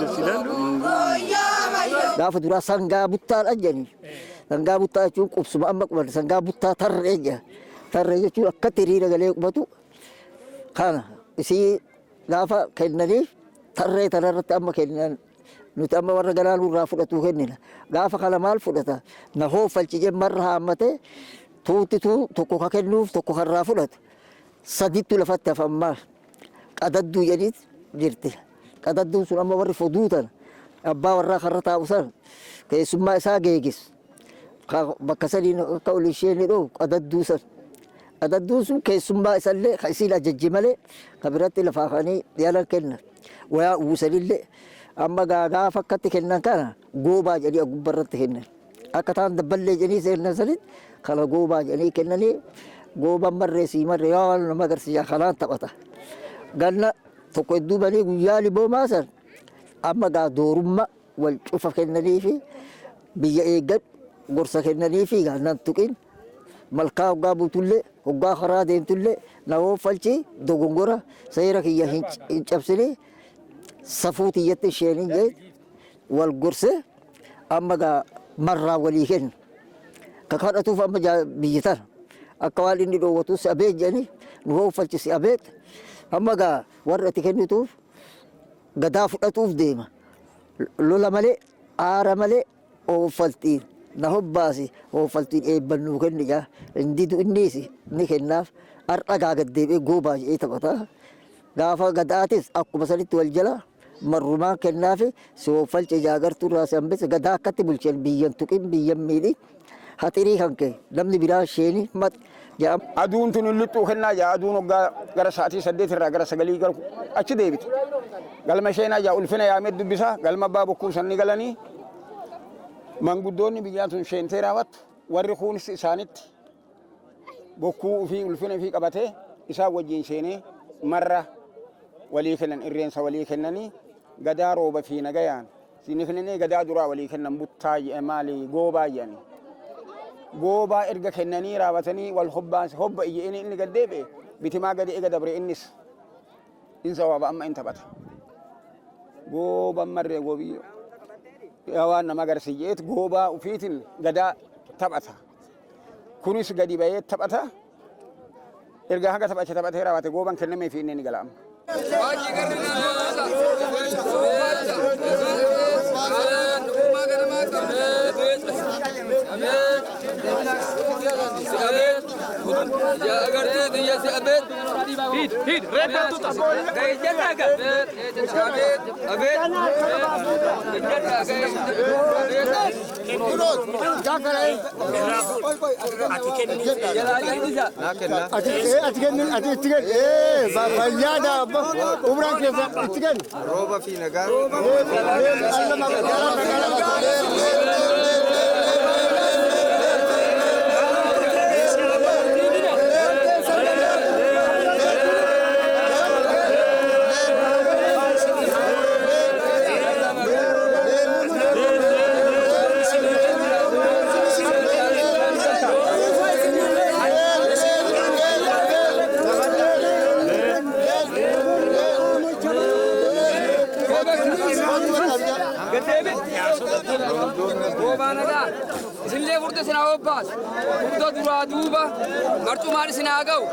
silan. Gaafa duraa sangaa buttaadha jedhani. Sangaa buttaa jechuun qubsuma amma qubatu sangaa buttaa tarree jedha. Tarree jechuun akkatti hiriira galee qubatu kana isii gaafa kennaniif tarree tanarratti amma kennan nuti amma warra galaanuu irraa fudhatu kennina. Gaafa kana maal fudhata na hoofalchijee marra haammatee tuutituu tokko ka kennuuf tokko karraa fudhatu sadittu lafatti hafammaa qadadduu jedhiit jirti. Qadadduun sun amma warri foduutan abbaa warraa karra taa'u san keessummaa isaa geegis bakka sadiin akka ol isheen dhoo qadadduu san. Qadadduun sun keessummaa isallee ka isiin ajajji malee ka biratti lafaa kanii yaala kenna wayaa uwwisanillee amma gaafa akkatti kennan kana goobaa jedhanii gubbarratti kennan. Akka taan dabballee jedhanii seenan sanitti kana goobaa jedhanii kennanii goobaan marreesii marree yaa waan nama agarsiisaa kanaan taphata. Ganna tokko hedduu banii guyyaa liboomaa san amma doorummaa wal cufa kennanii fi biyya eeggadhu gorsa kennanii fi gaannan tuqin malkaa hoggaa buutullee hoggaa karaa deemtullee na hoofalchi dogongora seera kiyya hin cabsine safuu tiyyatti isheenin jee wal gorse amma marraa walii kennu. Ka kadhatuuf amma biyyi tana akka waan inni dhoowwatus abeet jedhanii nu hoofalchisi abeet amma warra itti kennituuf gadaa fudhatuuf deema. Lola malee aara malee hoofaltiin na hobbaasi hoofaltiin eebbannuu kenni jaa indiitu innis ni kennaaf har'a gaddeebi'ee goobaa jedhee taphata. Gaafa gadaatis akkuma sanitti wal jala marrumaan kennaafi si hoofalche jaagartuu irraa si hambise gadaa akkatti bulchan biyyan tuqin biyyan miidhi hatirii kan ka'e namni biraa isheenii jedhama. Aduun tun lixxuu kennaa jaa aduun hoggaa gara sa'aatii 8 irraa gara 9 achi deebiti. Galma isheenaa jaa ulfina yaamee dubbisaa galma abbaa bokkuu sanni galanii manguddoonni biyyaa tun sheentee raawwattu warri kuunis isaanitti bokkuu fi ulfina fi qabatee isaa wajjin seenee marra walii kennan irreensa walii kennanii gadaa rooba fi nagayaan siinii kennanii gadaa duraa walii kennan buttaa maali goobaa jedhanii. Goobaa erga kennanii raawwatanii wal hobbaansi hobba iyya inni gaddeebi'e bitimaa gadi ega dabre innis insa waaba amma in taphata. Goobaan marree goobii waan nama agarsiiseet goobaa ufiitiin gadaa taphata. Kunis gadi ba'ee taphata. Erga hanga taphatee raawwate goobaan kennamee fi inni ni galama. Ya agartee biyya si abeet hid reefa tutas gayyaadha abeet isinlee furte sinaa hobbaas furtoo duraa duuba marcumaan isinaa ga'u.